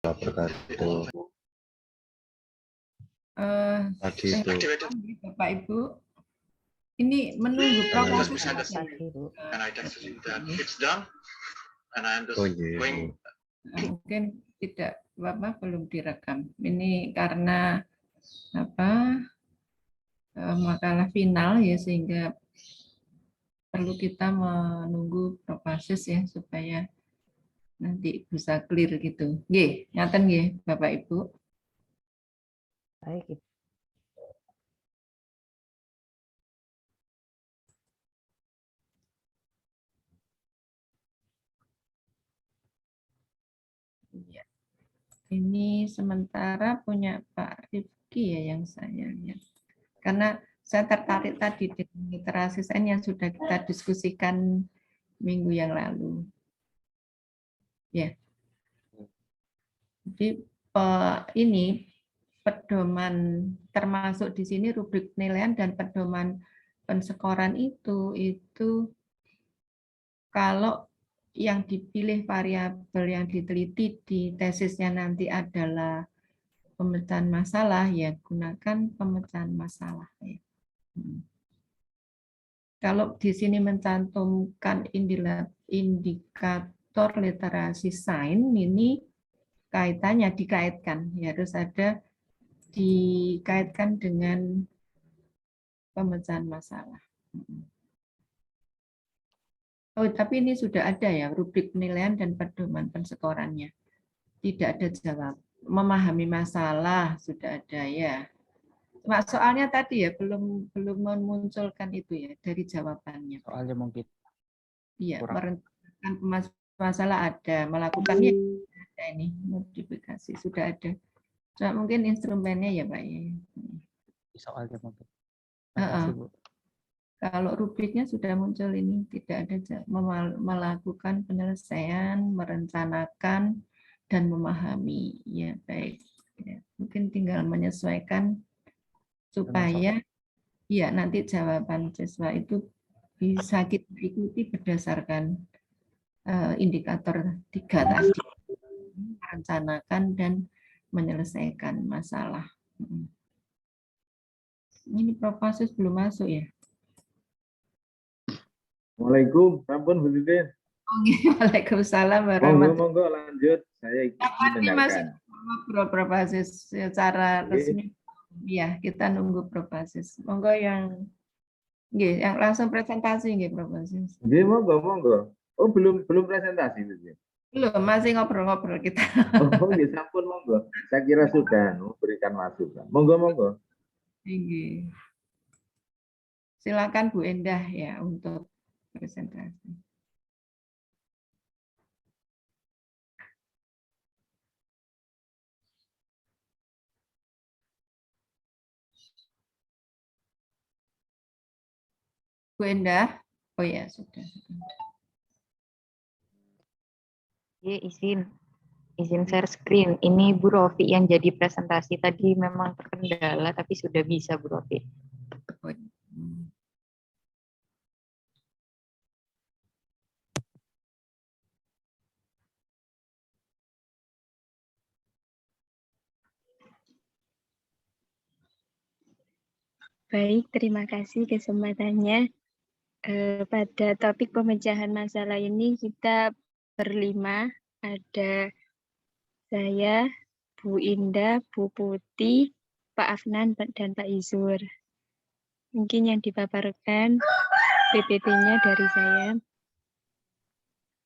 wabarakatuh. Tadi itu. Bapak Ibu, ini menunggu proses. Oh iya. Mungkin tidak Bapak belum direkam. Ini karena apa makalah final ya, sehingga perlu kita menunggu proses ya supaya nanti bisa clear gitu. Nggih, ngaten nggih Bapak Ibu. Baik. Ya. Ini sementara punya Pak Rifki ya yang saya lihat. Karena saya tertarik tadi dengan literasi sains yang sudah kita diskusikan minggu yang lalu. Ya. Jadi ini pedoman termasuk di sini rubrik penilaian dan pedoman penskoran itu kalau yang dipilih variabel yang diteliti di tesisnya nanti adalah pemecahan masalah, ya gunakan pemecahan masalah. Kalau di sini mencantumkan indikator literasi sains, ini kaitannya dikaitkan, ya harus ada dikaitkan dengan pemecahan masalah. Oh, tapi ini sudah ada ya rubrik penilaian dan pedoman penskorannya. Tidak ada jawab. Memahami masalah sudah ada ya. Cuma soalnya tadi ya belum memunculkan itu ya dari jawabannya. Soalnya mungkin Iya, kurang. merencanakan masalah ada, melakukannya ada ini modifikasi sudah ada. Cuma mungkin instrumennya ya Pak ya. Soalnya mungkin. Terima kasih, Bu. Kalau rubriknya sudah muncul ini, tidak ada melakukan penyelesaian, merencanakan, dan memahami. Ya baik. Ya, mungkin tinggal menyesuaikan supaya ya nanti jawaban siswa itu bisa kita ikuti berdasarkan indikator 3 tadi, merencanakan dan menyelesaikan masalah. Ini Prof. belum masuk ya? Assalamualaikum, sampun Bu Titin. Waalaikumsalam warahmatullahi wabarakatuh. Monggo lanjut, saya ikut Ini masih mendengarkan. ngobrol Prof. secara resmi. Ya, kita nunggu Prof. Monggo yang langsung presentasi nggih Prof. Nggih, monggo. Oh, belum presentasi Bu. Belum, masih ngobrol-ngobrol kita. Oh, nggih sampun monggo. Saya kira sudah memberikan masukan. Monggo. Nggih. Silakan Bu Endah ya untuk presentasi. Bu Endah? Oh ya, sudah. Ya, izin share screen. Ini Bu Rofi yang jadi presentasi tadi memang terkendala, tapi sudah bisa Bu Rofi. Baik, terima kasih kesempatannya. Pada topik pemecahan masalah ini kita berlima, ada saya, Bu Indah, Bu Putih, Pak Afnan, dan Pak Izur. Mungkin yang dipaparkan PPT-nya dari saya.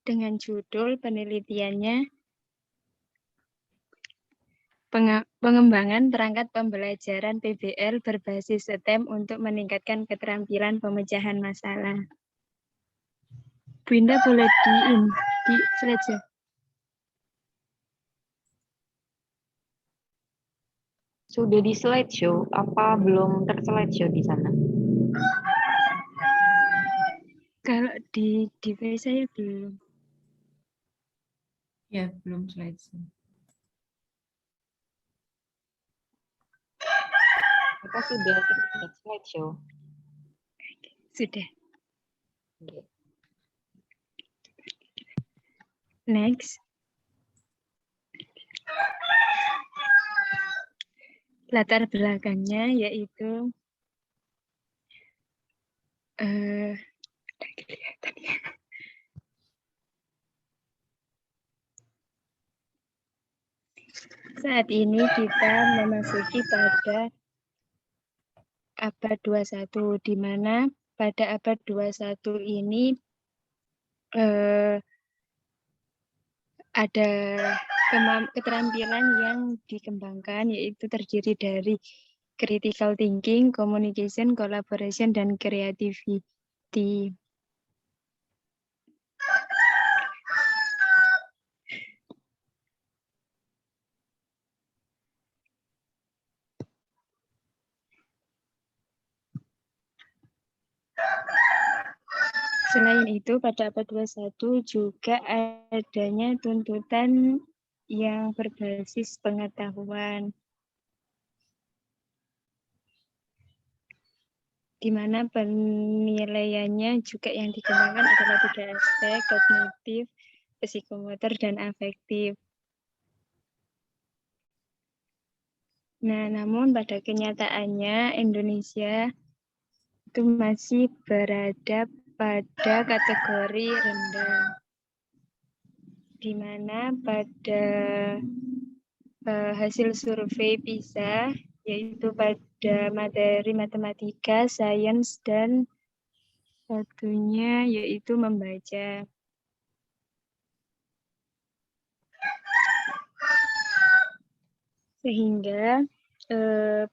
Dengan judul penelitiannya pengembangan perangkat pembelajaran PBL berbasis STEM untuk meningkatkan keterampilan pemecahan masalah. Bu Indah boleh di slide. Sudah di slideshow, apa belum terslideshow di sana? Kalau di device saya belum. Ya, belum slideshow. Apa sudah terlihat slideshow? Sudah. Okay. Next. latar belakangnya yaitu saat ini kita memasuki pada abad 21, di mana pada abad 21 ini ada keterampilan yang dikembangkan, yaitu terdiri dari critical thinking, communication, collaboration, dan creativity. Selain itu, pada abad 21 juga adanya tuntutan yang berbasis pengetahuan, di mana penilaiannya juga yang dikembangkan adalah 3 aspek, kognitif, psikomotor, dan afektif. Nah, namun pada kenyataannya Indonesia itu masih berada pada kategori rendah, di mana pada hasil survei PISA, yaitu pada materi matematika, sains, dan satunya yaitu membaca. Sehingga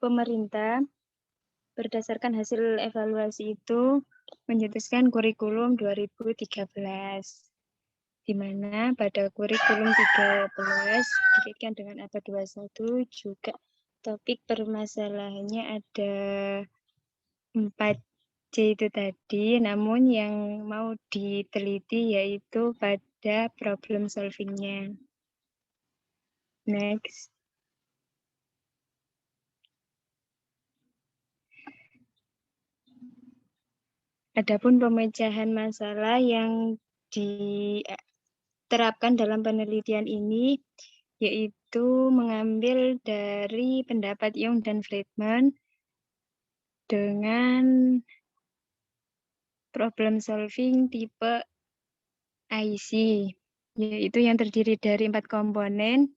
pemerintah berdasarkan hasil evaluasi itu mencetuskan kurikulum 2013, di mana pada kurikulum 13 dikaitkan dengan abad 21 juga topik permasalahannya ada 4C itu tadi, namun yang mau diteliti yaitu pada problem solving-nya. Next. Adapun pemecahan masalah yang diterapkan dalam penelitian ini yaitu mengambil dari pendapat Young dan Friedman dengan problem solving tipe IC, yaitu yang terdiri dari 4 komponen: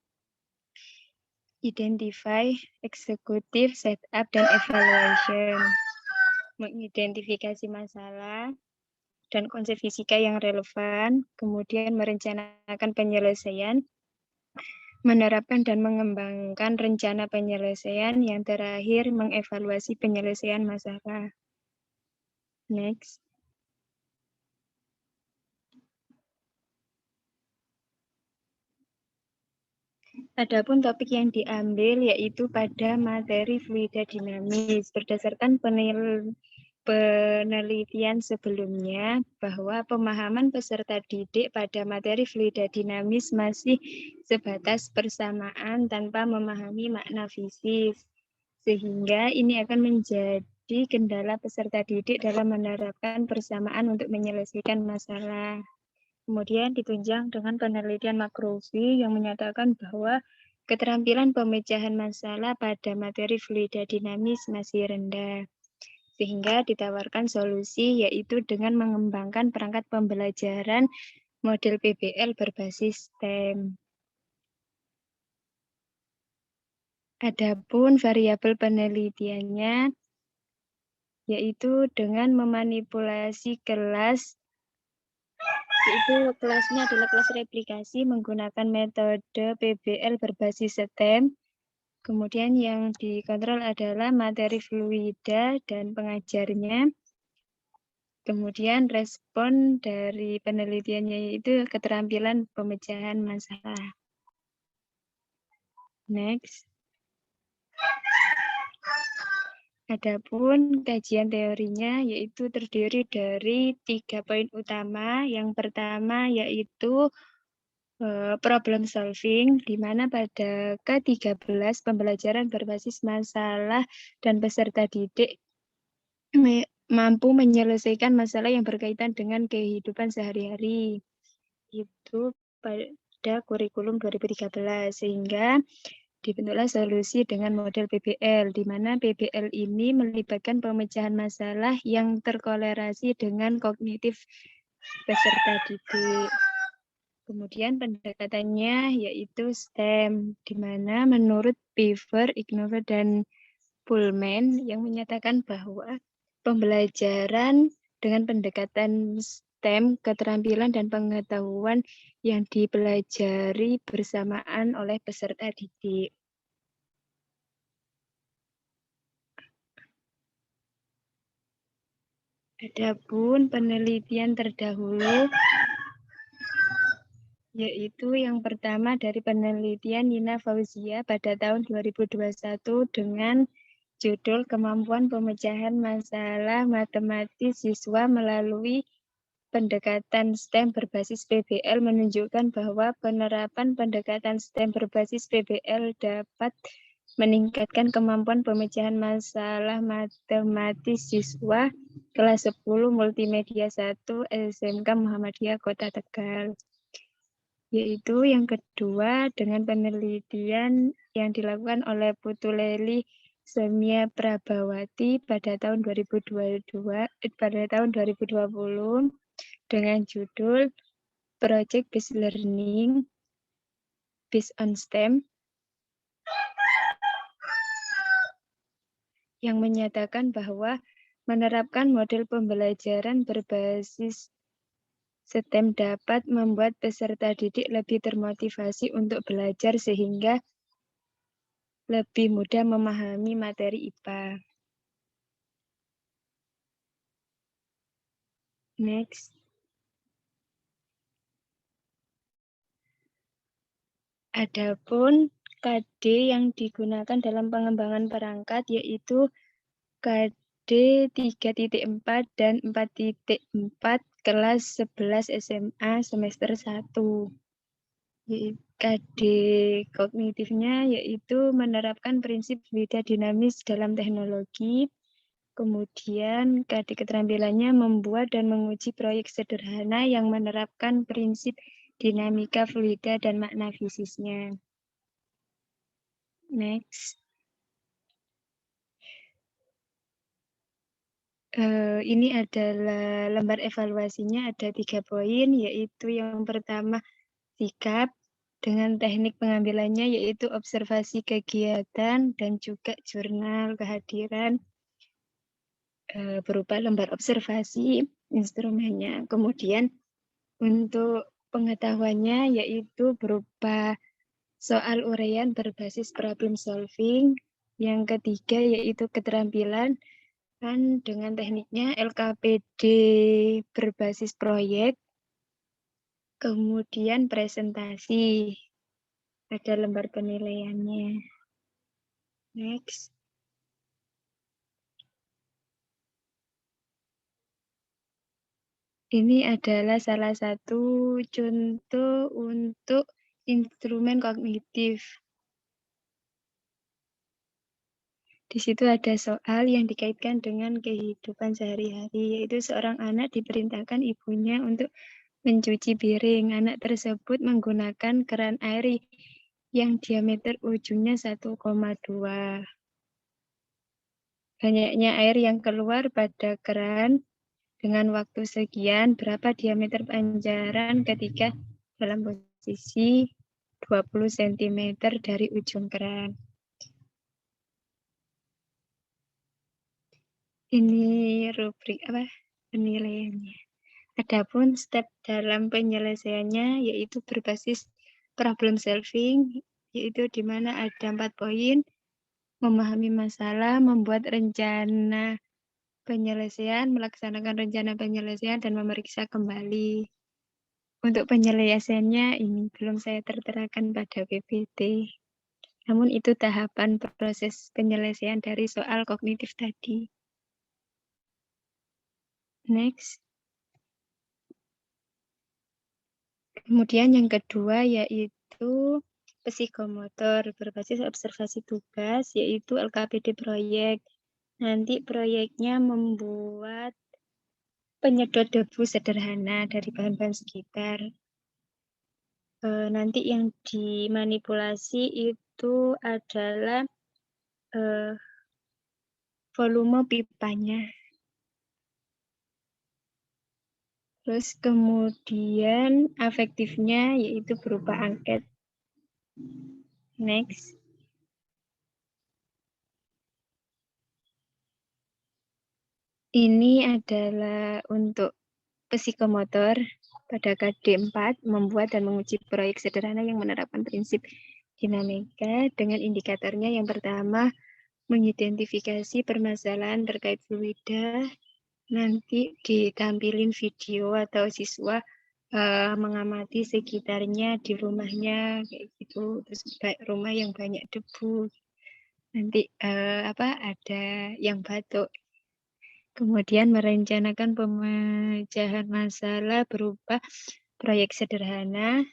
identify, executive, setup, dan evaluation. Mengidentifikasi masalah dan konsep fisika yang relevan, kemudian merencanakan penyelesaian, menerapkan dan mengembangkan rencana penyelesaian, yang terakhir mengevaluasi penyelesaian masalah. Next. Adapun topik yang diambil yaitu pada materi fluida dinamis. Berdasarkan penelitian sebelumnya bahwa pemahaman peserta didik pada materi fluida dinamis masih sebatas persamaan tanpa memahami makna fisik, sehingga ini akan menjadi kendala peserta didik dalam menerapkan persamaan untuk menyelesaikan masalah. Kemudian ditunjang dengan penelitian Makrofi yang menyatakan bahwa keterampilan pemecahan masalah pada materi fluida dinamis masih rendah, sehingga ditawarkan solusi yaitu dengan mengembangkan perangkat pembelajaran model PBL berbasis STEM. Adapun variabel penelitiannya yaitu dengan memanipulasi kelas, yaitu kelasnya adalah kelas replikasi menggunakan metode PBL berbasis STEM. Kemudian yang dikontrol adalah materi fluida dan pengajarnya. Kemudian respon dari penelitiannya yaitu keterampilan pemecahan masalah. Next. Adapun kajian teorinya yaitu terdiri dari 3 poin utama. Yang pertama yaitu problem solving, di mana pada ke-13 pembelajaran berbasis masalah dan peserta didik mampu menyelesaikan masalah yang berkaitan dengan kehidupan sehari-hari. Itu pada kurikulum 2013, sehingga Dibentuklah solusi dengan model PBL, di mana PBL ini melibatkan pemecahan masalah yang terkolerasi dengan kognitif peserta didik. Kemudian pendekatannya yaitu STEM, di mana menurut Beaver, Ignover, dan Pullman yang menyatakan bahwa pembelajaran dengan pendekatan STEM, keterampilan dan pengetahuan yang dipelajari bersamaan oleh peserta didik. Adapun penelitian terdahulu yaitu yang pertama dari penelitian Nina Fauzia pada tahun 2021 dengan judul Kemampuan Pemecahan Masalah Matematis Siswa Melalui Pendekatan STEM Berbasis PBL menunjukkan bahwa penerapan pendekatan STEM berbasis PBL dapat meningkatkan kemampuan pemecahan masalah matematis siswa kelas 10 Multimedia 1 SMK Muhammadiyah Kota Tegal. Yaitu yang kedua dengan penelitian yang dilakukan oleh Putu Leli Semia Prabawati pada tahun 2020 dengan judul Project Based Learning Based on STEM yang menyatakan bahwa menerapkan model pembelajaran berbasis STEM dapat membuat peserta didik lebih termotivasi untuk belajar sehingga lebih mudah memahami materi IPA. Next. Adapun KD yang digunakan dalam pengembangan perangkat yaitu KD 3.4 dan 4.4 kelas 11 SMA semester 1. KD kognitifnya yaitu menerapkan prinsip fluida dinamis dalam teknologi. Kemudian KD keterampilannya membuat dan menguji proyek sederhana yang menerapkan prinsip dinamika fluida dan makna fisisnya. Next. Ini adalah lembar evaluasinya, ada 3 poin, yaitu yang pertama sikap dengan teknik pengambilannya yaitu observasi kegiatan dan juga jurnal kehadiran berupa lembar observasi instrumennya. Kemudian untuk pengetahuannya yaitu berupa soal uraian berbasis problem solving. Yang ketiga yaitu keterampilan dengan tekniknya LKPD berbasis proyek. Kemudian presentasi. Ada lembar penilaiannya. Next. Ini adalah salah satu contoh untuk instrumen kognitif. Di situ ada soal yang dikaitkan dengan kehidupan sehari-hari, yaitu seorang anak diperintahkan ibunya untuk mencuci piring. Anak tersebut menggunakan keran air yang diameter ujungnya 1,2. Banyaknya air yang keluar pada keran dengan waktu sekian, berapa diameter pancaran ketika dalam posisi 20 cm dari ujung keran. Ini rubrik penilaiannya. Adapun step dalam penyelesaiannya yaitu berbasis problem solving, yaitu di mana ada 4 poin: memahami masalah, membuat rencana penyelesaian, melaksanakan rencana penyelesaian, dan memeriksa kembali. Untuk penyelesaiannya ini belum saya terterakan pada PPT. Namun itu tahapan proses penyelesaian dari soal kognitif tadi. Next. Kemudian yang kedua yaitu psikomotor berbasis observasi tugas, yaitu LKPD proyek. Nanti proyeknya membuat penyedot debu sederhana dari bahan-bahan sekitar. Nanti yang dimanipulasi itu adalah volume pipanya. Terus kemudian afektifnya yaitu berupa angket. Next. Ini adalah untuk psikomotor pada KD 4 membuat dan menguji proyek sederhana yang menerapkan prinsip dinamika dengan indikatornya yang pertama mengidentifikasi permasalahan terkait fluida, nanti ditampilin video atau siswa mengamati sekitarnya di rumahnya kayak gitu, terus rumah yang banyak debu, nanti ada yang batuk. Kemudian merencanakan pemecahan masalah berupa proyek sederhana,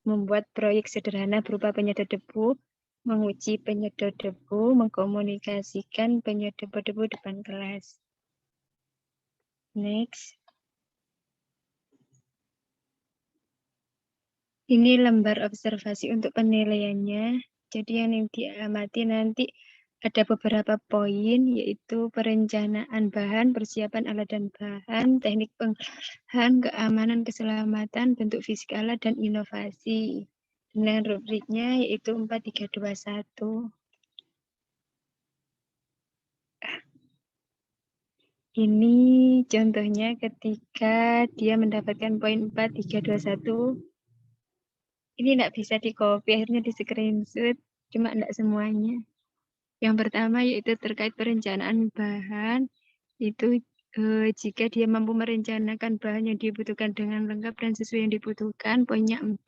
membuat proyek sederhana berupa penyedot debu, menguji penyedot debu, mengkomunikasikan penyedot debu depan kelas. Next. Ini lembar observasi untuk penilaiannya. Jadi yang diamati nanti ada beberapa poin, yaitu perencanaan bahan, persiapan alat dan bahan, teknik pengolahan, keamanan, keselamatan, bentuk fisik alat, dan inovasi. Dengan rubriknya yaitu 4321. Ini contohnya ketika dia mendapatkan poin 4321. Ini tidak bisa di-copy, akhirnya di-screenshot, cuma tidak semuanya. Yang pertama yaitu terkait perencanaan bahan, itu jika dia mampu merencanakan bahan yang dibutuhkan dengan lengkap dan sesuai yang dibutuhkan, poinnya 4.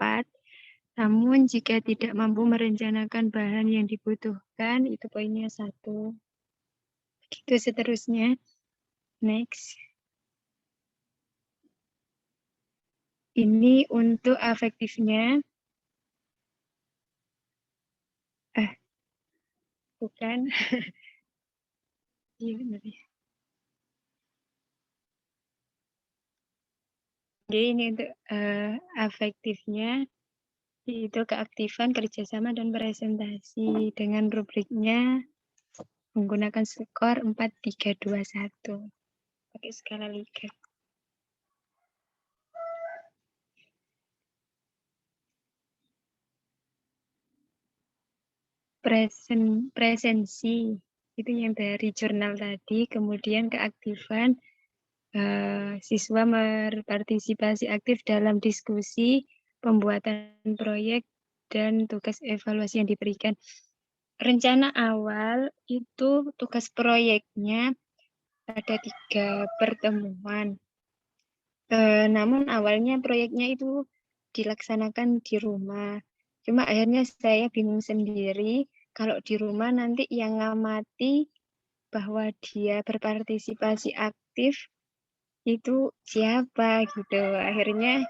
Namun jika tidak mampu merencanakan bahan yang dibutuhkan, itu poinnya 1. Begitu seterusnya. Next. Ini untuk afektifnya. Bukan. Iya benar ya. Jadi ini untuk afektifnya, itu keaktifan, kerjasama, dan presentasi dengan rubriknya menggunakan skor 4321 pakai skala Likert. Presensi itu yang dari jurnal tadi, kemudian keaktifan, siswa berpartisipasi aktif dalam diskusi, pembuatan proyek, dan tugas evaluasi yang diberikan. Rencana awal itu tugas proyeknya ada 3 pertemuan. Namun awalnya proyeknya itu dilaksanakan di rumah. Cuma akhirnya saya bingung sendiri, kalau di rumah nanti yang ngamati bahwa dia berpartisipasi aktif itu siapa gitu. Akhirnya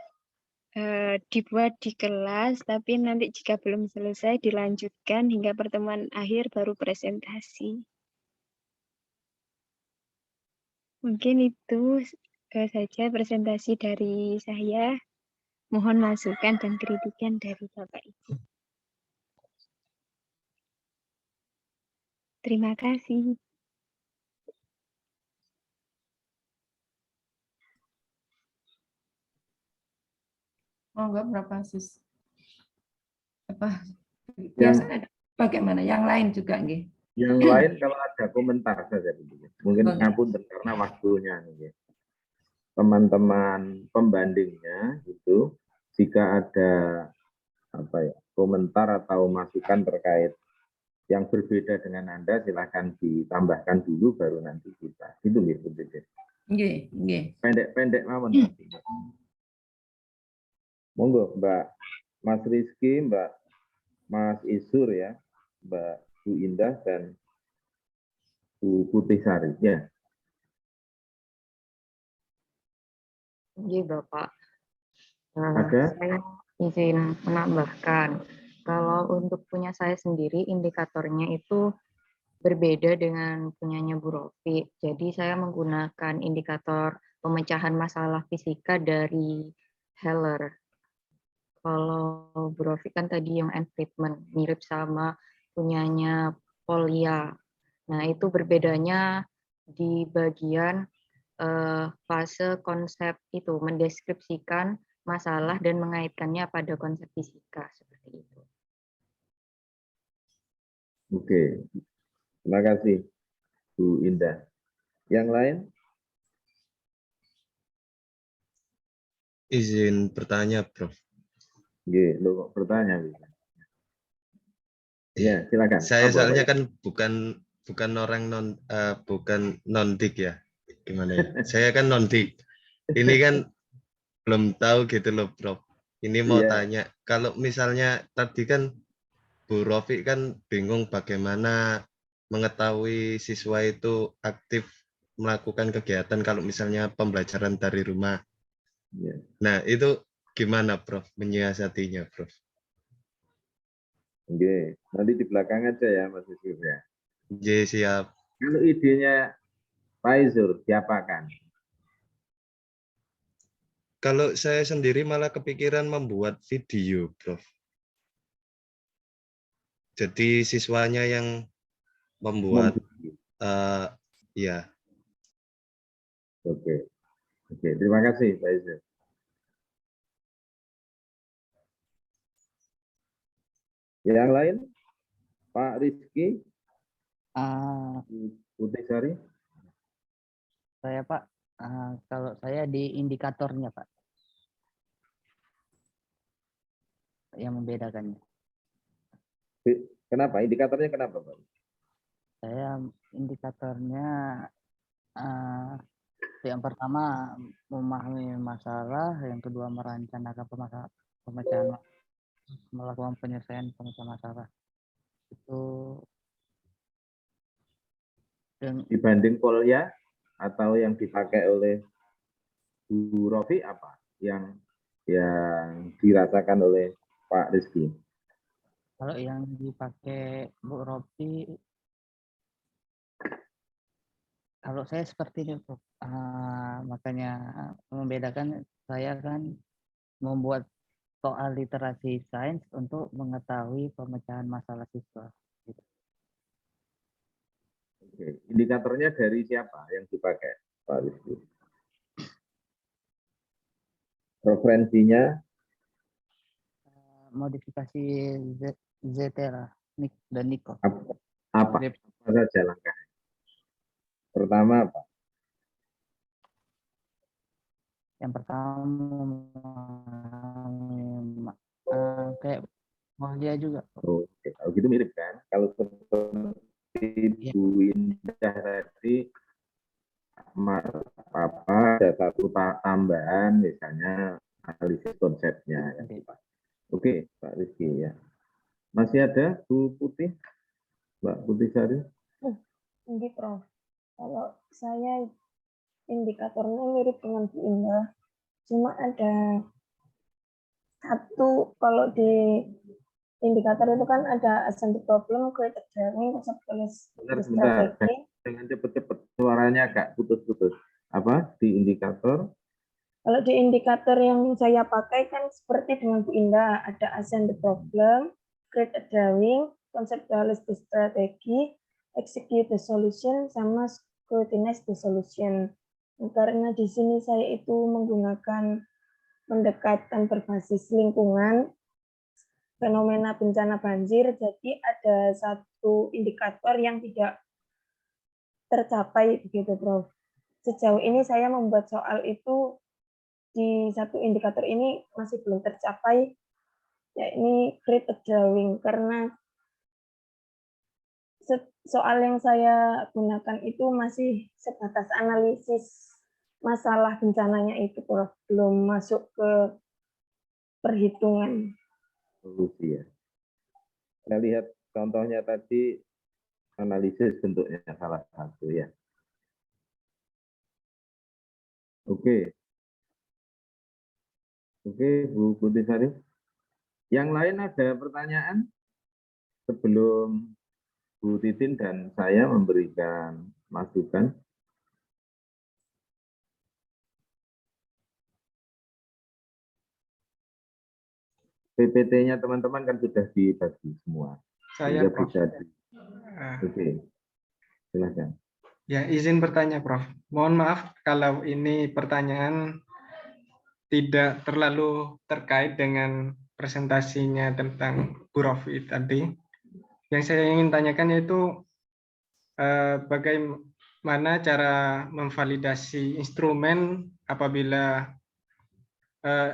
dibuat di kelas, tapi nanti jika belum selesai dilanjutkan hingga pertemuan akhir baru presentasi. Mungkin itu saja presentasi dari saya. Mohon masukan dan kritikan dari Bapak Ibu. Terima kasih. Monggo berapa sis? Apa? Biasanya ada bagaimana? Yang lain juga nggih. Yang lain kalau ada komentar saja dulu. Mungkin ngapunten karena waktunya nih. Teman-teman pembandingnya itu jika ada komentar atau masukan terkait yang berbeda dengan Anda silahkan ditambahkan dulu baru nanti kita. Itu gitu. Nggih, nggih. Pendek-pendek mawon. Monggo Mbak Mas Rizky, Mbak Mas Isur ya, Mbak Bu Indah dan Bu Putih Sari ya. Iya Bapak. Ada? Saya izin menambahkan, kalau untuk punya saya sendiri indikatornya itu berbeda dengan punyanya Bu Rofi. Jadi saya menggunakan indikator pemecahan masalah fisika dari Heller. Kalau Bu Rofi kan tadi yang end treatment, mirip sama punyanya Polya. Nah, itu berbedanya di bagian fase konsep itu, mendeskripsikan masalah dan mengaitkannya pada konsep fisika, seperti itu. Oke, terima kasih Bu Indah. Yang lain? Izin bertanya, Prof. Oke, lo kok bertanya? Ya, silakan. Saya Apa, soalnya Pak? kan bukan orang bukan non-dik ya. Gimana ya? Saya kan non-dik. Ini kan belum tahu gitu loh, Prof. Ini mau Iya, tanya, kalau misalnya tadi kan Bu Rofi kan bingung bagaimana mengetahui siswa itu aktif melakukan kegiatan kalau misalnya pembelajaran dari rumah. iya. Nah, itu gimana, Prof, menyiasatinya, Prof? Oke, nanti di belakang aja ya, Mas Yusuf ya. J, siap. Kalau idenya Pak Izur, diapakan? Kalau saya sendiri malah kepikiran membuat video, Prof. Jadi siswanya yang membuat, ya. Oke, oke. Terima kasih, Pak Izur. Yang lain, Pak Rizky, Ah, Putisari. saya Pak, kalau saya di indikatornya Pak, yang membedakannya. Kenapa? Indikatornya kenapa, Pak? Saya indikatornya yang pertama memahami masalah, yang kedua merencanakan pemecahan, melakukan penyelesaian pemecahan masalah. Itu dan Dibanding Polya atau yang dipakai oleh Bu Rofi apa? Yang dirasakan oleh Pak Rizky? kalau yang dipakai Bu Rofi, kalau saya seperti ini, Prof. Makanya membedakan, saya kan membuat soal literasi sains untuk mengetahui pemecahan masalah siswa. Gitu. Oke. Indikatornya dari siapa yang dipakai, Pak Rizky? Referensinya Modifikasi Zetera dan Nico. apa saja langkah? Pertama apa? Yang pertama kayak Mulia juga. Oh, oke. Kalau gitu mirip kan? Kalau seperti Bu Indah tadi, apa ada satu tambahan, misalnya analisis konsepnya. Ya. Oke, Pak Rizky ya. Masih ada Bu Putih, Mbak Putih Sari? Ini Prof. Kalau saya indikatornya mirip dengan Bu Indah, cuma ada satu, kalau di indikator itu kan ada assembly problem, created drawing, conceptualize Sebentar, strategi. dengan cepet-cepet, suaranya agak putus-putus. Apa di indikator? Kalau di indikator yang saya pakai kan seperti dengan Bu Indah, ada assembly problem, create a drawing, conceptualize the strategi, execute the solution, sama scrutinize the solution. Karena di sini saya itu menggunakan pendekatan berbasis lingkungan, fenomena bencana banjir, jadi ada satu indikator yang tidak tercapai begitu, Prof. Sejauh ini saya membuat soal itu di satu indikator ini masih belum tercapai, yakni create a drawing, karena soal yang saya gunakan itu masih sebatas analisis masalah bencananya itu, Prof. Belum masuk ke perhitungan. Solusi ya. Saya lihat contohnya tadi, analisis bentuknya salah satu ya. Oke. Oke, Bu Putisari. Yang lain ada pertanyaan sebelum Bu Titin dan saya memberikan masukan? PPT-nya teman-teman kan sudah dibagi semua. Saya, Sehingga Prof. bisa Oke, silakan. Ya, izin bertanya, Prof. Mohon maaf kalau ini pertanyaan tidak terlalu terkait dengan presentasinya tentang Bu Rofi tadi. Yang saya ingin tanyakan yaitu bagaimana cara memvalidasi instrumen apabila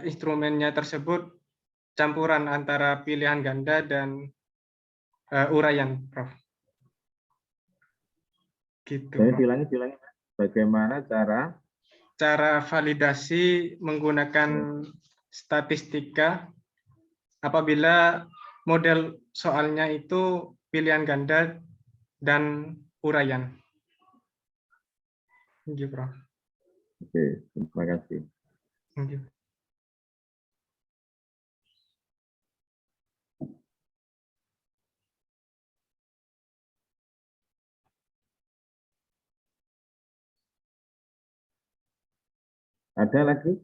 instrumennya tersebut campuran antara pilihan ganda dan uraian, Prof. Gitu, Saya Prof. ulangi. Bagaimana Cara validasi menggunakan statistika apabila model soalnya itu pilihan ganda dan uraian. Thank you, Prof. Oke, terima kasih. Thank you. Ada lagi?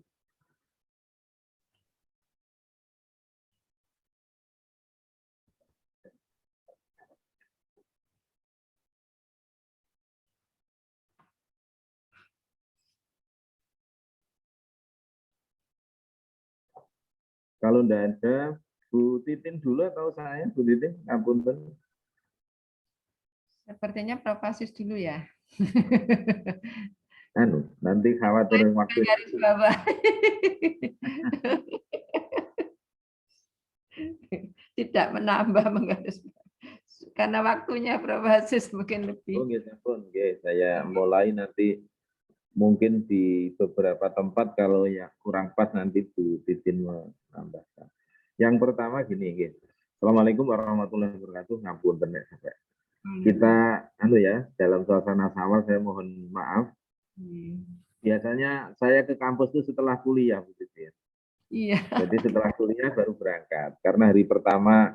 Kalau tidak ada, Bu Titin dulu atau saya? Bu Titin, ngapunten. Sepertinya Prof. Asis dulu ya. Nanti khawatir waktu. Garis bawah. Tidak menambah menggaris karena waktunya Prof. Asis mungkin lebih. Oh, gitu pun. Oke, saya mulai nanti mungkin di beberapa tempat kalau ya kurang pas nanti Bu Titin menambahkan. Yang pertama gini, gitu. Assalamualaikum warahmatullahi wabarakatuh. Ngapunten ya sampai. Kita dalam suasana sawal saya mohon maaf. Biasanya saya ke kampus itu setelah kuliah, Bu Titin. Iya. Jadi setelah kuliah baru berangkat. Karena hari pertama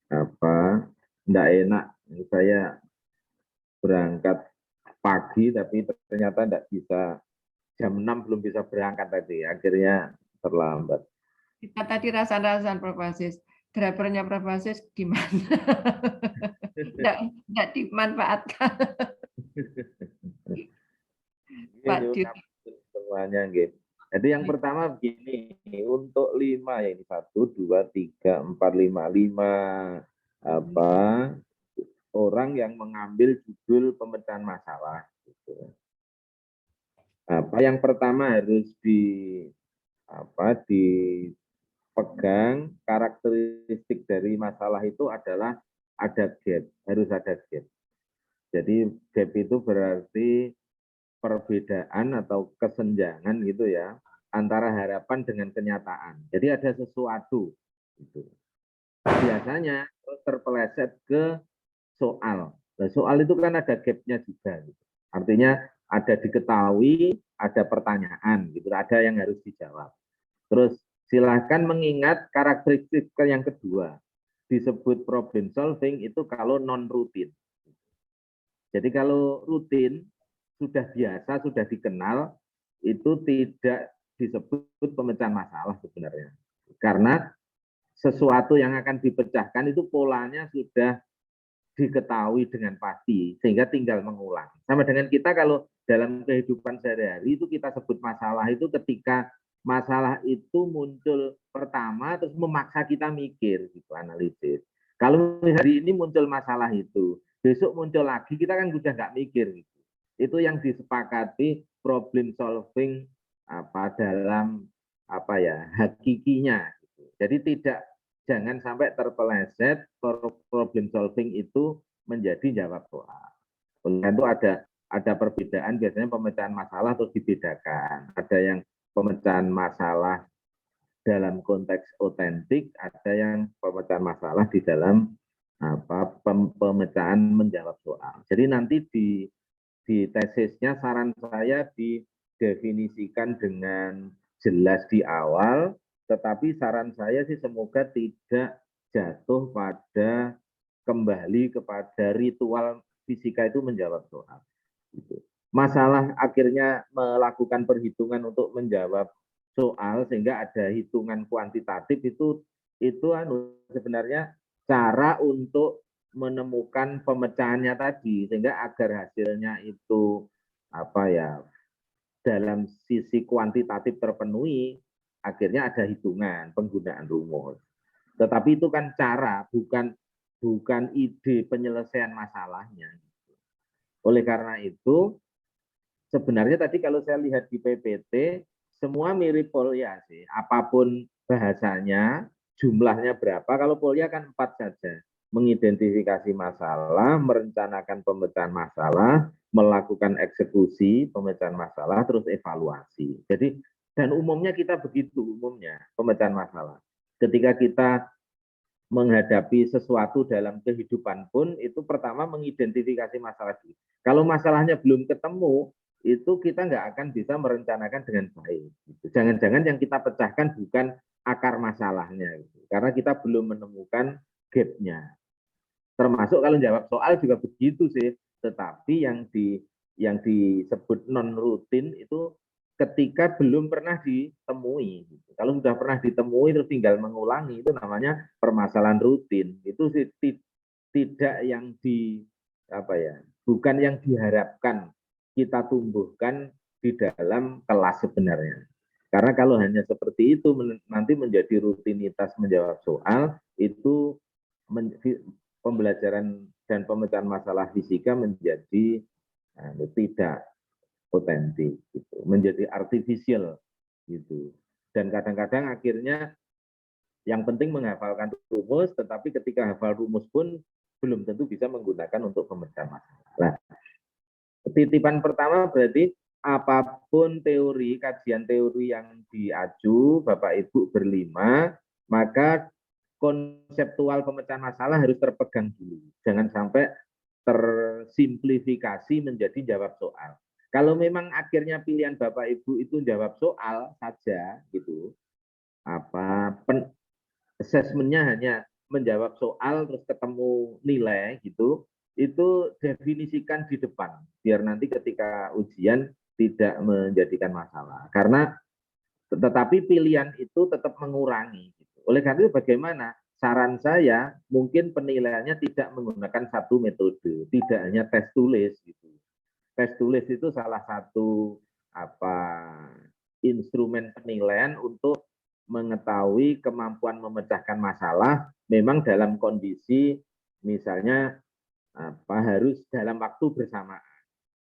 enggak enak. Saya berangkat pagi tapi ternyata enggak bisa, jam 6 belum bisa berangkat tadi. Akhirnya terlambat. Kita tadi rasa-rasan Prof. Asis. Drivernya Prof. Asis gimana? Enggak dimanfaatkan. Pak Semuanya gitu. Jadi yang pertama begini, untuk 5 ya ini 1, 2, 3, 4, 5 orang yang mengambil judul pemecahan masalah. Gitu. Yang pertama harus dipegang karakteristik dari masalah itu adalah ada gap, harus ada gap. Jadi gap itu berarti perbedaan atau kesenjangan gitu ya antara harapan dengan kenyataan. Jadi ada sesuatu gitu. Biasanya terpeleset ke soal. Nah, soal itu kan ada gapnya juga. Gitu. Artinya ada diketahui, ada pertanyaan, gitu. Ada yang harus dijawab. Terus silahkan mengingat karakteristik yang kedua. Disebut problem solving itu kalau non rutin. Jadi kalau rutin sudah biasa, sudah dikenal, itu tidak disebut pemecahan masalah sebenarnya. Karena sesuatu yang akan dipecahkan itu polanya sudah diketahui dengan pasti, sehingga tinggal mengulang. Sama dengan kita kalau dalam kehidupan sehari-hari itu kita sebut masalah itu ketika masalah itu muncul pertama, terus memaksa kita mikir, gitu, analisis. Kalau hari ini muncul masalah itu, besok muncul lagi, kita kan sudah nggak mikir, gitu. Itu yang disepakati problem solving dalam hakikinya. Gitu. Jadi jangan sampai terpeleset problem solving itu menjadi jawab soal. Tentu ada perbedaan, biasanya pemecahan masalah terus dibedakan. Ada yang pemecahan masalah dalam konteks otentik, ada yang pemecahan masalah di dalam pemecahan menjawab soal. Jadi nanti di tesisnya saran saya didefinisikan dengan jelas di awal, tetapi saran saya sih semoga tidak jatuh pada kembali kepada ritual fisika itu menjawab soal. Masalah akhirnya melakukan perhitungan untuk menjawab soal sehingga ada hitungan kuantitatif itu itu sebenarnya cara untuk menemukan pemecahannya tadi, sehingga agar hasilnya itu dalam sisi kuantitatif terpenuhi, akhirnya ada hitungan penggunaan rumus. Tetapi itu kan cara, bukan ide penyelesaian masalahnya. Oleh karena itu, sebenarnya tadi kalau saya lihat di PPT, semua mirip Polya sih. Apapun bahasanya, jumlahnya berapa, kalau Polya kan 4 saja. Mengidentifikasi masalah, merencanakan pemecahan masalah, melakukan eksekusi pemecahan masalah, terus evaluasi. Jadi, dan umumnya kita begitu, umumnya pemecahan masalah. Ketika kita menghadapi sesuatu dalam kehidupan pun, itu pertama mengidentifikasi masalah dulu. Kalau masalahnya belum ketemu, itu kita nggak akan bisa merencanakan dengan baik. Jangan-jangan yang kita pecahkan bukan akar masalahnya, karena kita belum menemukan gap-nya. Termasuk kalau jawab soal juga begitu sih, tetapi yang disebut non rutin itu ketika belum pernah ditemui. Kalau sudah pernah ditemui terus tinggal mengulangi, itu namanya permasalahan rutin. Itu sih tidak yang bukan yang diharapkan kita tumbuhkan di dalam kelas sebenarnya. Karena kalau hanya seperti itu nanti menjadi rutinitas menjawab soal, itu pembelajaran dan pemecahan masalah fisika menjadi tidak otentik, gitu, menjadi artificial, gitu. Dan kadang-kadang akhirnya yang penting menghafalkan rumus, tetapi ketika hafal rumus pun belum tentu bisa menggunakan untuk pemecahan masalah. Nah, titipan pertama berarti apapun teori, kajian teori yang diaju Bapak Ibu berlima, maka konseptual pemecahan masalah harus terpegang dulu. Jangan sampai tersimplifikasi menjadi jawab soal. Kalau memang akhirnya pilihan Bapak Ibu itu jawab soal saja, gitu, assessment-nya hanya menjawab soal terus ketemu nilai, gitu, itu definisikan di depan, biar nanti ketika ujian tidak menjadikan masalah. Karena tetapi pilihan itu tetap mengurangi. Gitu. Oleh karena itu bagaimana? Saran saya mungkin penilaiannya tidak menggunakan satu metode, tidak hanya tes tulis. Gitu. Tes tulis itu salah satu instrumen penilaian untuk mengetahui kemampuan memecahkan masalah memang dalam kondisi misalnya harus dalam waktu bersamaan.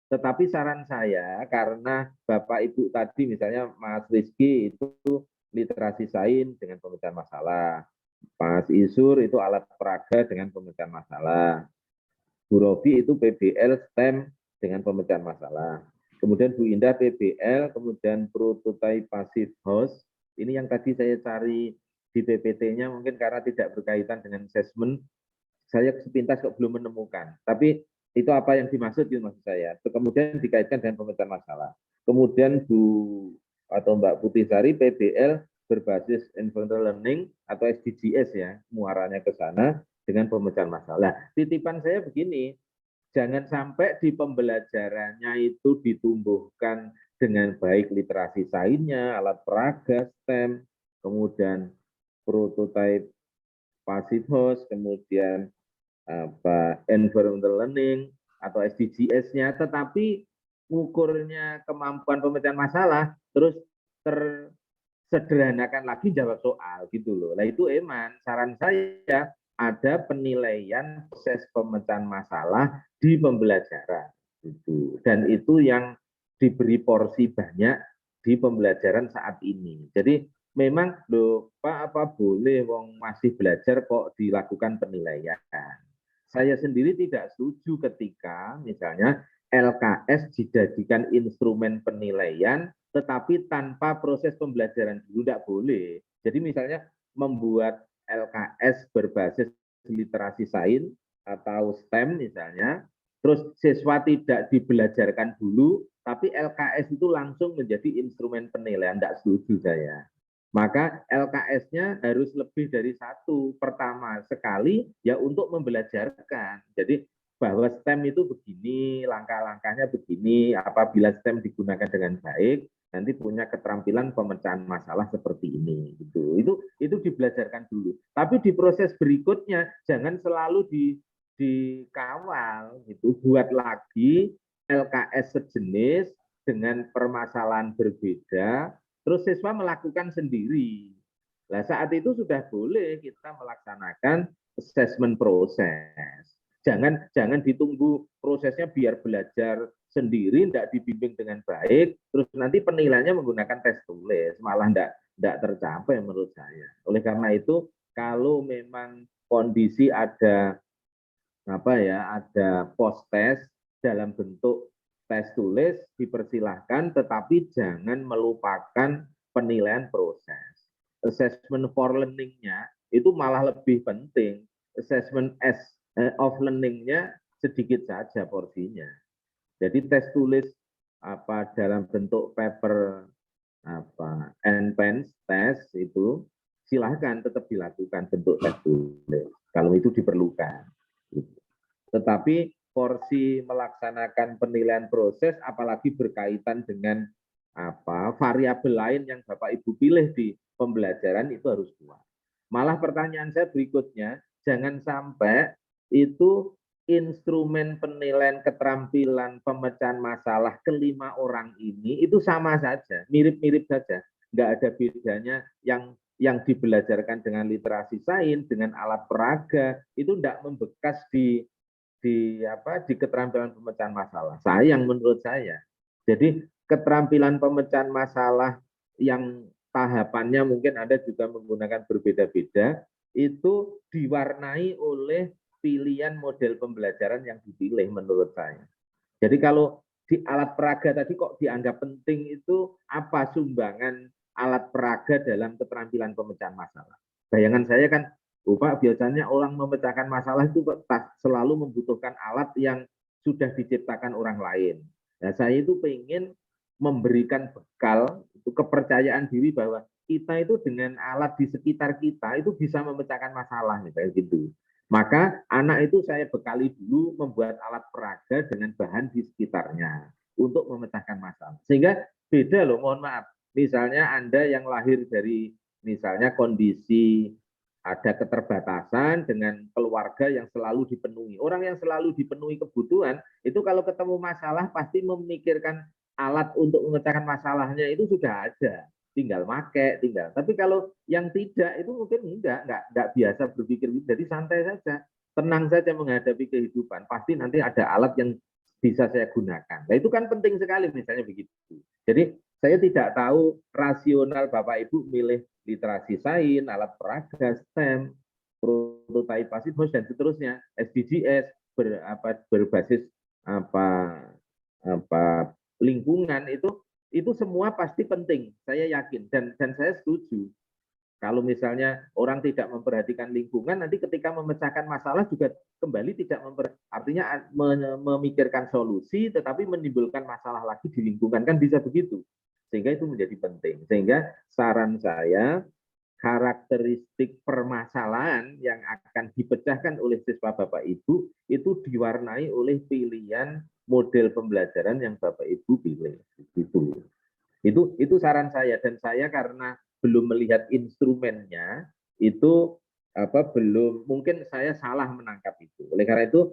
Tetapi saran saya, karena Bapak Ibu tadi misalnya Mas Rizky itu literasi sains dengan pemecahan masalah, Mas Isur itu alat peraga dengan pemecahan masalah, Bu Robi itu PBL STEM dengan pemecahan masalah, kemudian Bu Indah PBL, kemudian prototype passive host, ini yang tadi saya cari di PPT-nya mungkin karena tidak berkaitan dengan assessment, saya sepintas kok belum menemukan, tapi itu apa yang dimaksud itu maksud saya. Kemudian dikaitkan dengan pemecahan masalah. Kemudian Mbak Putih Sari PBL berbasis environmental learning atau SDGs ya, muaranya ke sana dengan pemecahan masalah. Titipan saya begini, jangan sampai di pembelajarannya itu ditumbuhkan dengan baik literasi sainsnya, alat peraga, STEM, kemudian prototype passive host, kemudian environmental learning atau SDGs-nya, tetapi ukurnya kemampuan pemecahan masalah terus tersederhanakan lagi jawab soal gitu loh. Nah itu saran saya ada penilaian proses pemecahan masalah di pembelajaran gitu. Dan itu yang diberi porsi banyak di pembelajaran saat ini. Jadi memang loh Pak apa boleh wong masih belajar kok dilakukan penilaian. Saya sendiri tidak setuju ketika misalnya LKS dijadikan instrumen penilaian tetapi tanpa proses pembelajaran dulu, tidak boleh. Jadi misalnya membuat LKS berbasis literasi sains atau STEM misalnya, terus siswa tidak dibelajarkan dulu, tapi LKS itu langsung menjadi instrumen penilaian, tidak setuju saya. Maka LKS-nya harus lebih dari satu. Pertama sekali ya untuk membelajarkan. Jadi bahwa STEM itu begini, langkah-langkahnya begini, apabila STEM digunakan dengan baik, nanti punya keterampilan pemecahan masalah seperti ini gitu. Itu dibelajarkan dulu. Tapi di proses berikutnya jangan selalu dikawal gitu. Buat lagi LKS sejenis dengan permasalahan berbeda, terus siswa melakukan sendiri. Nah, saat itu sudah boleh kita melaksanakan assessment proses. Jangan ditunggu prosesnya biar belajar sendiri, tidak dibimbing dengan baik, terus nanti penilaiannya menggunakan tes tulis, malah tidak tercapai menurut saya. Oleh karena itu, kalau memang kondisi ada ada post test dalam bentuk tes tulis dipersilahkan, tetapi jangan melupakan penilaian proses. Assessment for learning-nya itu malah lebih penting. Assessment of learning-nya sedikit saja porsinya. Jadi tes tulis dalam bentuk paper and-pens test itu silahkan tetap dilakukan bentuk tes tulis kalau itu diperlukan. Tetapi porsi melaksanakan penilaian proses apalagi berkaitan dengan variabel lain yang Bapak Ibu pilih di pembelajaran itu harus kuat. Malah pertanyaan saya berikutnya, jangan sampai itu instrumen penilaian keterampilan pemecahan masalah kelima orang ini itu sama saja, mirip-mirip saja. Nggak ada bedanya yang dibelajarkan dengan literasi sains, dengan alat peraga, itu tidak membekas di keterampilan pemecahan masalah. Sayang menurut saya. Jadi keterampilan pemecahan masalah yang tahapannya mungkin ada juga menggunakan berbeda-beda, itu diwarnai oleh pilihan model pembelajaran yang dipilih menurut saya. Jadi kalau di alat peraga tadi kok dianggap penting itu apa sumbangan alat peraga dalam keterampilan pemecahan masalah. Bayangan saya kan, Pak, biasanya orang memecahkan masalah itu selalu membutuhkan alat yang sudah diciptakan orang lain. Nah, saya itu ingin memberikan bekal, itu kepercayaan diri bahwa kita itu dengan alat di sekitar kita itu bisa memecahkan masalah, kayak gitu. Maka anak itu saya bekali dulu membuat alat peraga dengan bahan di sekitarnya untuk memecahkan masalah. Sehingga beda loh, mohon maaf. Misalnya Anda yang lahir dari misalnya kondisi ada keterbatasan dengan keluarga yang selalu dipenuhi. Orang yang selalu dipenuhi kebutuhan, itu kalau ketemu masalah pasti memikirkan alat untuk memecahkan masalahnya itu sudah ada. Tinggal pakai, tinggal. Tapi kalau yang tidak, itu mungkin enggak biasa berpikir. Jadi santai saja, tenang saja menghadapi kehidupan. Pasti nanti ada alat yang bisa saya gunakan. Nah itu kan penting sekali misalnya begitu. Jadi saya tidak tahu rasional Bapak Ibu milih literasi sains, alat peraga, STEM, prototipasi, dan seterusnya, SDGs, berbasis lingkungan itu semua pasti penting, saya yakin dan saya setuju. Kalau misalnya orang tidak memperhatikan lingkungan, nanti ketika memecahkan masalah juga kembali tidak artinya memikirkan solusi, tetapi menimbulkan masalah lagi di lingkungan, kan bisa begitu. Sehingga itu menjadi penting. Sehingga saran saya, karakteristik permasalahan yang akan dipecahkan oleh siswa Bapak Ibu itu diwarnai oleh pilihan model pembelajaran yang Bapak Ibu pilih. Itu saran saya, dan saya karena belum melihat instrumennya itu belum, mungkin saya salah menangkap itu. Oleh karena itu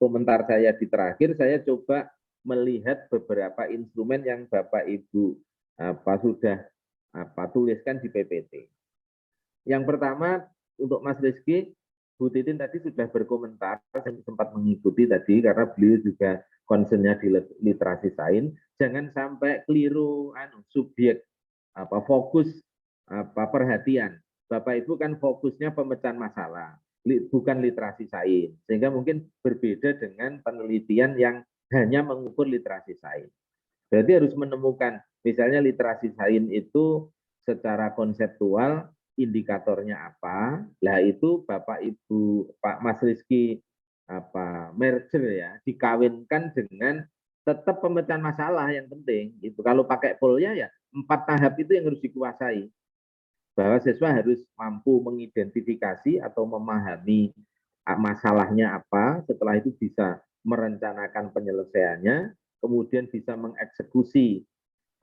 komentar saya di terakhir, saya coba melihat beberapa instrumen yang Bapak Ibu sudah tuliskan di PPT. Yang pertama untuk Mas Rizky, Bu Titin tadi sudah berkomentar, saya sempat mengikuti tadi karena beliau juga concernnya di literasi sains. Jangan sampai keliru subjek fokus perhatian. Bapak Ibu kan fokusnya pemecahan masalah, bukan literasi sains. Sehingga mungkin berbeda dengan penelitian yang hanya mengukur literasi sains. Berarti harus menemukan, misalnya literasi sains itu secara konseptual indikatornya apa. Lah itu Bapak Ibu Pak Mas Rizky merger ya, dikawinkan dengan tetap pemecahan masalah yang penting. Itu kalau pakai polnya ya 4 tahap itu yang harus dikuasai. Bahwa siswa harus mampu mengidentifikasi atau memahami masalahnya apa, setelah itu bisa merencanakan penyelesaiannya, kemudian bisa mengeksekusi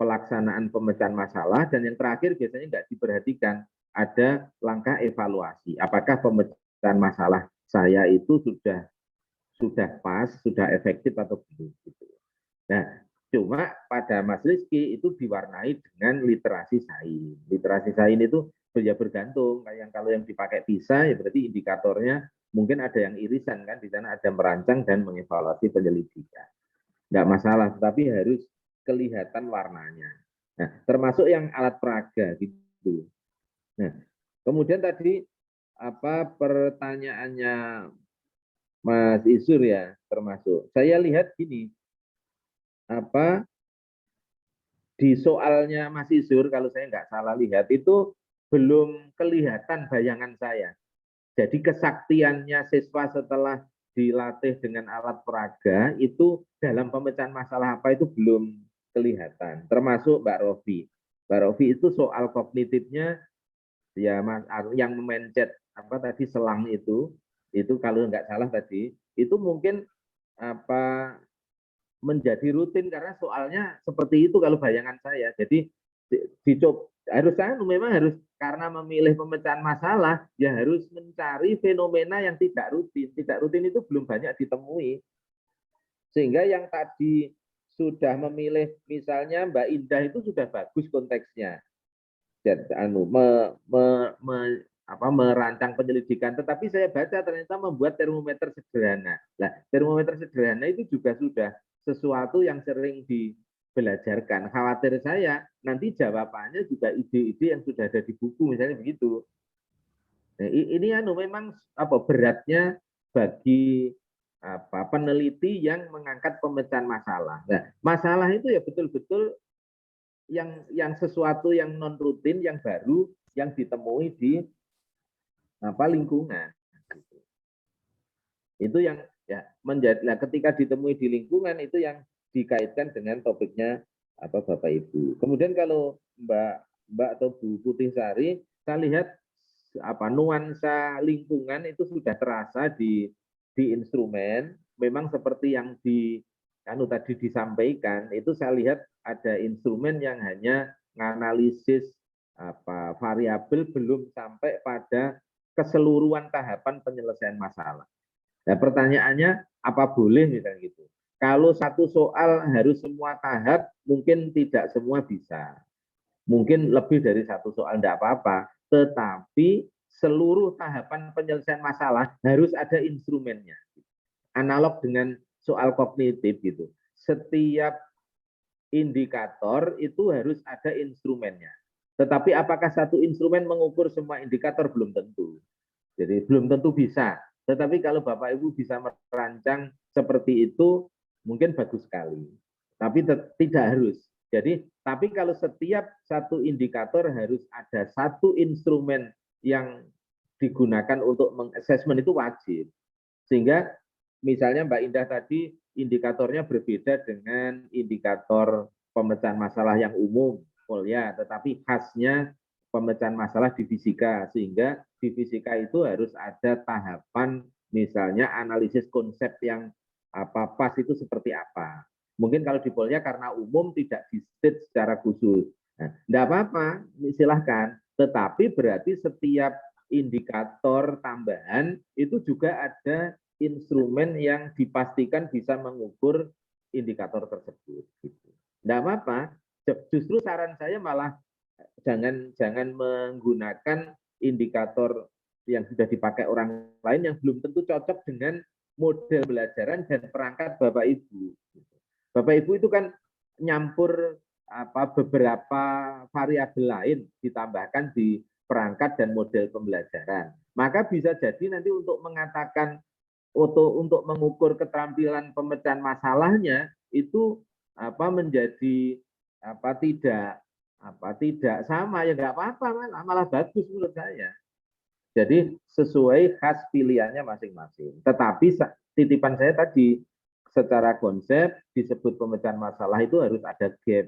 pelaksanaan pemecahan masalah, dan yang terakhir biasanya nggak diperhatikan, ada langkah evaluasi. Apakah pemecahan masalah saya itu sudah pas, sudah efektif atau belum. Gitu. Nah, cuma pada Mas Rizky itu diwarnai dengan literasi sains. Literasi sains itu ya bergantung. Kalau yang dipakai PISA ya berarti indikatornya mungkin ada yang irisan kan, di sana ada merancang dan mengevaluasi penyelidikan. Nggak masalah, tetapi harus kelihatan warnanya. Nah, termasuk yang alat peraga gitu. Nah, kemudian tadi pertanyaannya Mas Isur ya, termasuk. Saya lihat gini, di soalnya Mas Isur, kalau saya nggak salah lihat, itu belum kelihatan bayangan saya. Jadi kesaktiannya siswa setelah dilatih dengan alat peraga, itu dalam pemecahan masalah apa itu belum kelihatan. Termasuk Mbak Rofi. Mbak Rofi itu soal kognitifnya, ya Mas, yang memencet tadi selang itu kalau nggak salah tadi itu mungkin menjadi rutin karena soalnya seperti itu kalau bayangan saya. Jadi memang harus karena memilih pemecahan masalah ya harus mencari fenomena yang tidak rutin. Tidak rutin itu belum banyak ditemui. Sehingga yang tadi sudah memilih misalnya Mbak Indah itu sudah bagus konteksnya. Dan merancang penyelidikan, tetapi saya baca ternyata membuat termometer sederhana. Nah, termometer sederhana itu juga sudah sesuatu yang sering dibelajarkan. Khawatir saya nanti jawabannya juga ide-ide yang sudah ada di buku, misalnya begitu. Nah, ini memang beratnya bagi peneliti yang mengangkat pemecahan masalah. Nah, masalah itu ya betul-betul yang sesuatu yang non rutin, yang baru, yang ditemui di lingkungan. Itu yang ya menjadi ketika ditemui di lingkungan itu yang dikaitkan dengan topiknya Bapak Ibu. Kemudian kalau Mbak atau Bu Putih Sari, saya lihat nuansa lingkungan itu sudah terasa di instrumen. Memang seperti yang tadi disampaikan, itu saya lihat ada instrumen yang hanya menganalisis variabel belum sampai pada keseluruhan tahapan penyelesaian masalah. Nah, pertanyaannya apa boleh misalnya gitu. Kalau satu soal harus semua tahap, mungkin tidak semua bisa. Mungkin lebih dari satu soal tidak apa-apa, tetapi seluruh tahapan penyelesaian masalah harus ada instrumennya. Analog dengan soal kognitif gitu. Setiap indikator itu harus ada instrumennya. Tetapi apakah satu instrumen mengukur semua indikator? Belum tentu. Jadi belum tentu bisa. Tetapi kalau Bapak Ibu bisa merancang seperti itu, mungkin bagus sekali. Tapi tidak harus. Jadi, tapi kalau setiap satu indikator harus ada satu instrumen yang digunakan untuk mengassessment itu wajib. Sehingga misalnya Mbak Indah tadi indikatornya berbeda dengan indikator pemecahan masalah yang umum, ya, tetapi khasnya pemecahan masalah di fisika, sehingga di fisika itu harus ada tahapan misalnya analisis konsep yang pas itu seperti apa. Mungkin kalau di Polya karena umum tidak di-state secara khusus. Nah, enggak apa-apa, silahkan. Tetapi berarti setiap indikator tambahan itu juga ada instrumen yang dipastikan bisa mengukur indikator tersebut. Enggak apa-apa. Justru saran saya malah jangan menggunakan indikator yang sudah dipakai orang lain yang belum tentu cocok dengan model pembelajaran dan perangkat Bapak Ibu. Bapak Ibu itu kan nyampur beberapa variabel lain ditambahkan di perangkat dan model pembelajaran. Maka bisa jadi nanti untuk mengatakan untuk mengukur keterampilan pemecahan masalahnya itu menjadi tidak sama, ya nggak apa-apa, malah bagus menurut saya. Jadi sesuai khas pilihannya masing-masing. Tetapi titipan saya tadi secara konsep disebut pemecahan masalah itu harus ada gap.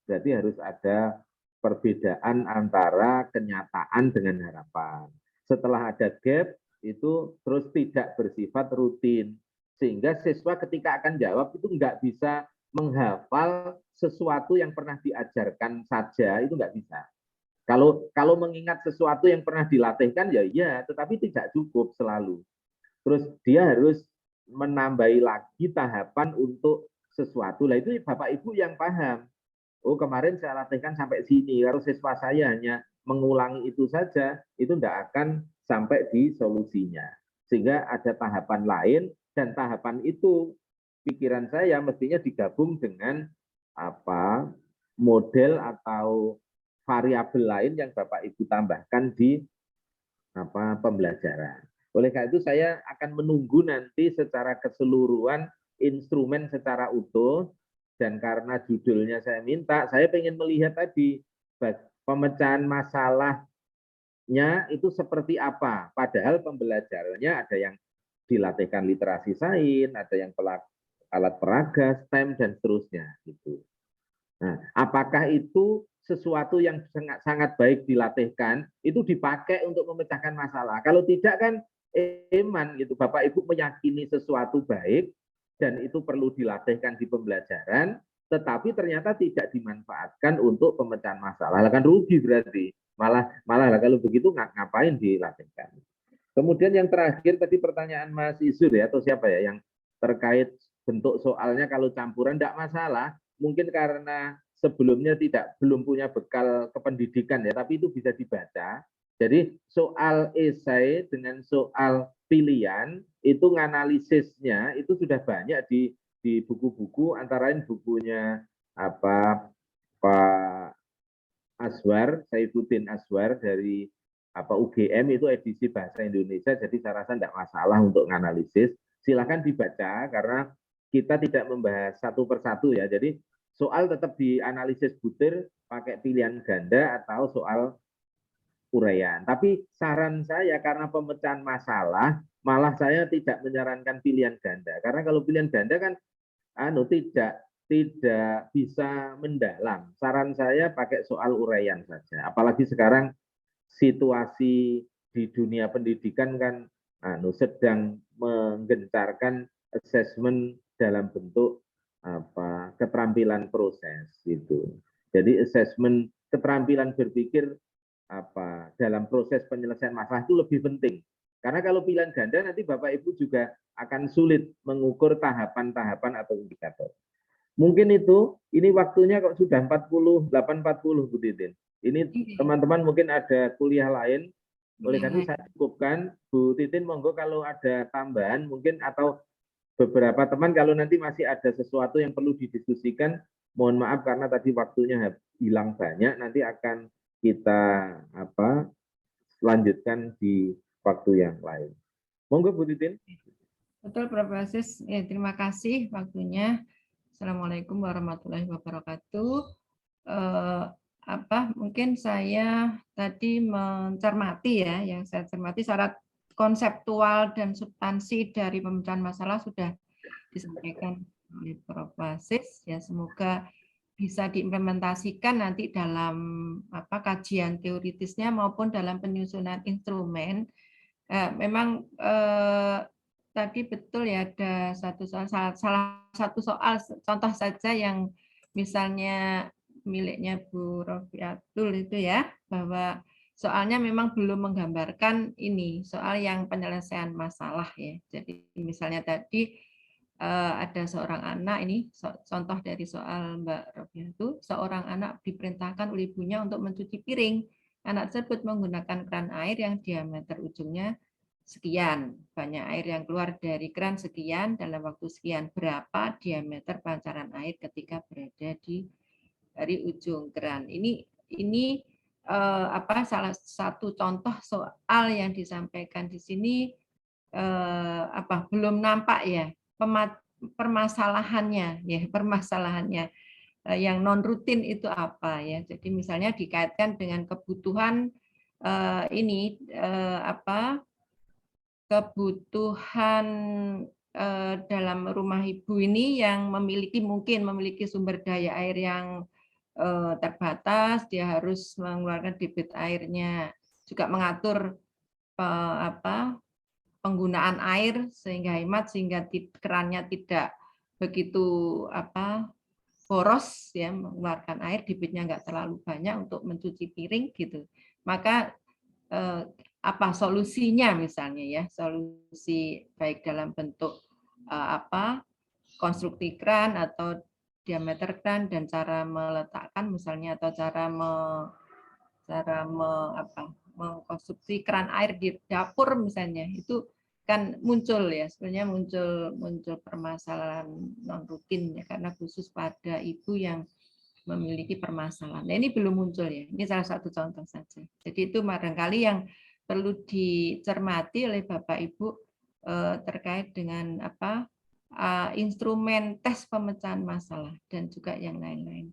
Berarti harus ada perbedaan antara kenyataan dengan harapan. Setelah ada gap itu terus tidak bersifat rutin. Sehingga siswa ketika akan jawab itu nggak bisa menghafal sesuatu yang pernah diajarkan saja itu nggak bisa. Kalau mengingat sesuatu yang pernah dilatihkan ya iya, tetapi tidak cukup selalu. Terus dia harus menambahi lagi tahapan untuk sesuatu. Lah itu Bapak Ibu yang paham. Oh kemarin saya latihkan sampai sini, kalau siswa saya hanya mengulangi itu saja, itu tidak akan sampai di solusinya. Sehingga ada tahapan lain, dan tahapan itu pikiran saya mestinya digabung dengan apa model atau variabel lain yang Bapak Ibu tambahkan di pembelajaran. Oleh karena itu saya akan menunggu nanti secara keseluruhan instrumen secara utuh, dan karena judulnya saya minta, saya ingin melihat tadi pemecahan masalahnya itu seperti apa. Padahal pembelajarannya ada yang dilatihkan literasi sains, ada yang alat peraga, STEM, dan seterusnya. Gitu. Nah, apakah itu sesuatu yang sangat baik dilatihkan, itu dipakai untuk memecahkan masalah? Kalau tidak kan iman gitu, Bapak Ibu meyakini sesuatu baik dan itu perlu dilatihkan di pembelajaran, tetapi ternyata tidak dimanfaatkan untuk pemecahan masalah, kan rugi berarti. Malah kalau begitu ngapain dilatihkan? Kemudian yang terakhir tadi pertanyaan Mas Isur ya, atau siapa ya, yang terkait bentuk soalnya kalau campuran tidak masalah, mungkin karena sebelumnya belum punya bekal kependidikan ya, tapi itu bisa dibaca. Jadi soal esai dengan soal pilihan itu nganalisisnya itu sudah banyak di buku-buku, antara lain bukunya Pak Aswar, Saifuddin Aswar dari UGM, itu edisi bahasa Indonesia, jadi saya rasa tidak masalah untuk nganalisis. Silakan dibaca karena kita tidak membahas satu persatu ya. Jadi soal tetap dianalisis butir pakai pilihan ganda atau soal uraian. Tapi saran saya karena pemecahan masalah, malah saya tidak menyarankan pilihan ganda. Karena kalau pilihan ganda kan tidak bisa mendalam. Saran saya pakai soal uraian saja. Apalagi sekarang situasi di dunia pendidikan kan sedang menggencarkan assessment dalam bentuk keterampilan proses gitu. Jadi assessment keterampilan berpikir dalam proses penyelesaian masalah itu lebih penting. Karena kalau pilihan ganda nanti Bapak Ibu juga akan sulit mengukur tahapan-tahapan atau indikator. Mungkin itu, ini waktunya kok sudah 8.40 Bu Titin. Ini teman-teman mungkin ada kuliah lain, oleh karena itu saya cukupkan. Bu Titin monggo kalau ada tambahan mungkin, atau beberapa teman kalau nanti masih ada sesuatu yang perlu didiskusikan, mohon maaf karena tadi waktunya hilang banyak, nanti akan kita lanjutkan di waktu yang lain. Monggo Bu Titin. Betul Prof. Aziz, ya, terima kasih waktunya. Assalamualaikum warahmatullahi wabarakatuh. Mungkin saya tadi mencermati ya, yang saya cermati syarat konseptual dan substansi dari pemecahan masalah sudah disampaikan oleh Prof. Aziz. Ya, semoga bisa diimplementasikan nanti dalam kajian teoritisnya maupun dalam penyusunan instrumen. Memang tadi betul ya, ada salah satu soal contoh saja yang misalnya miliknya Bu Rofiatul itu ya, bahwa soalnya memang belum menggambarkan ini soal yang penyelesaian masalah ya. Jadi misalnya tadi ada seorang anak, ini contoh dari soal Mbak Rofiatul, seorang anak diperintahkan oleh ibunya untuk mencuci piring. Anak tersebut menggunakan keran air yang diameter ujungnya sekian, banyak air yang keluar dari keran sekian dalam waktu sekian, berapa diameter pancaran air ketika berada dari ujung keran. Ini salah satu contoh soal yang disampaikan di sini, belum nampak ya permasalahannya yang non rutin itu apa ya. Jadi misalnya dikaitkan dengan kebutuhan kebutuhan dalam rumah ibu ini yang mungkin memiliki sumber daya air yang terbatas, dia harus mengeluarkan debit airnya, juga mengatur penggunaan air sehingga hemat, sehingga kerannya tidak begitu boros ya, mengeluarkan air, debitnya nggak terlalu banyak untuk mencuci piring gitu. Maka apa solusinya misalnya ya, solusi baik dalam bentuk konstruksi kran atau diameter kran dan cara meletakkan misalnya, atau cara mengkonstruksi kran air di dapur misalnya, itu kan muncul ya, sebenarnya muncul permasalahan non rutin ya, karena khusus pada ibu yang memiliki permasalahan. Nah, ini belum muncul ya. Ini salah satu contoh saja. Jadi itu barangkali yang perlu dicermati oleh Bapak Ibu terkait dengan instrumen tes pemecahan masalah dan juga yang lain-lain.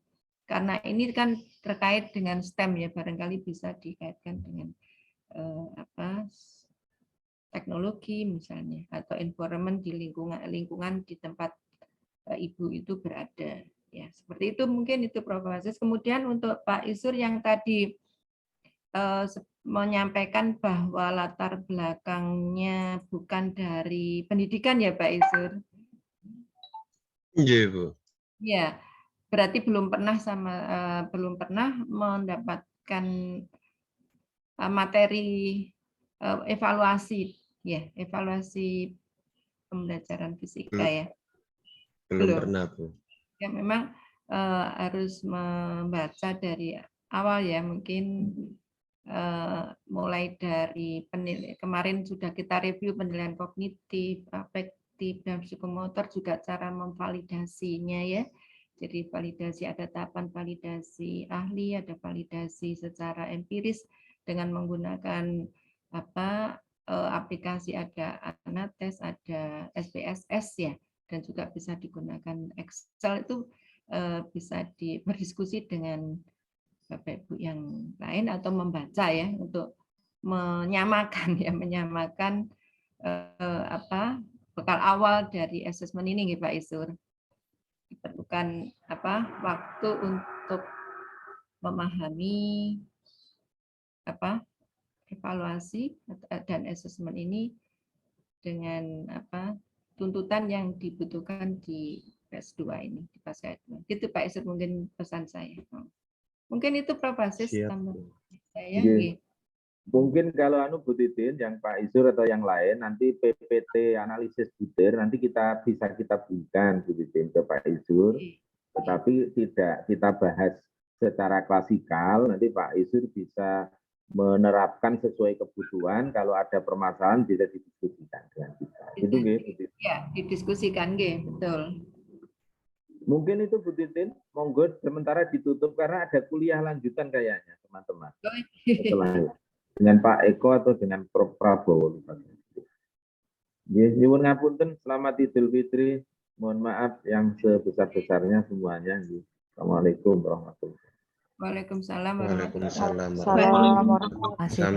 Karena ini kan terkait dengan STEM ya, barangkali bisa dikaitkan dengan teknologi misalnya, atau environment di lingkungan di tempat ibu itu berada. Ya, seperti itu mungkin itu Prof. Aziz. Kemudian untuk Pak Isur yang tadi menyampaikan bahwa latar belakangnya bukan dari pendidikan ya Pak Isur. Iya, Bu. Ya, berarti belum pernah mendapatkan materi evaluasi ya, evaluasi pembelajaran fisika ya. Belum pernah, Bu. Ya memang harus membaca dari awal ya, mungkin mulai dari kemarin sudah kita review penilaian kognitif, afektif, dan psikomotor, juga cara memvalidasinya ya. Jadi validasi, ada tahapan validasi ahli, ada validasi secara empiris dengan menggunakan aplikasi, ada Anates, ada SPSS ya, dan juga bisa digunakan Excel. Itu bisa berdiskusi dengan Bapak Ibu yang lain atau membaca ya, untuk menyamakan bekal awal dari asesmen ini Pak Isur. Diperlukan waktu untuk memahami evaluasi dan asesmen ini dengan tuntutan yang dibutuhkan di PS2 ini, di fase 2. Gitu Pak Isur mungkin pesan saya. Mungkin itu Prof. Aziz tambahan saya. Mungkin kalau Bu Titin, yang Pak Isur atau yang lain, nanti PPT analisis butir nanti kita berikan Bu Titin ke Pak Isur, tetapi tidak kita bahas secara klasikal. Nanti Pak Isur bisa menerapkan sesuai kebutuhan. Kalau ada permasalahan bisa didiskusikan dengan kita. Itu gitu. Ya, didiskusikan betul. Mungkin itu Bu Titin, monggo sementara ditutup karena ada kuliah lanjutan kayaknya teman-teman. Setelah dengan Pak Eko atau dengan Prof. Prabowo. Nyuwun ngapunten, selamat Idul Fitri. Mohon maaf yang sebesar-besarnya semuanya. Assalamualaikum warahmatullahi wabarakatuh. Waalaikumsalam Waalaikumsalam warahmatullahi wabarakatuh. warahmatullahi wabarakatuh.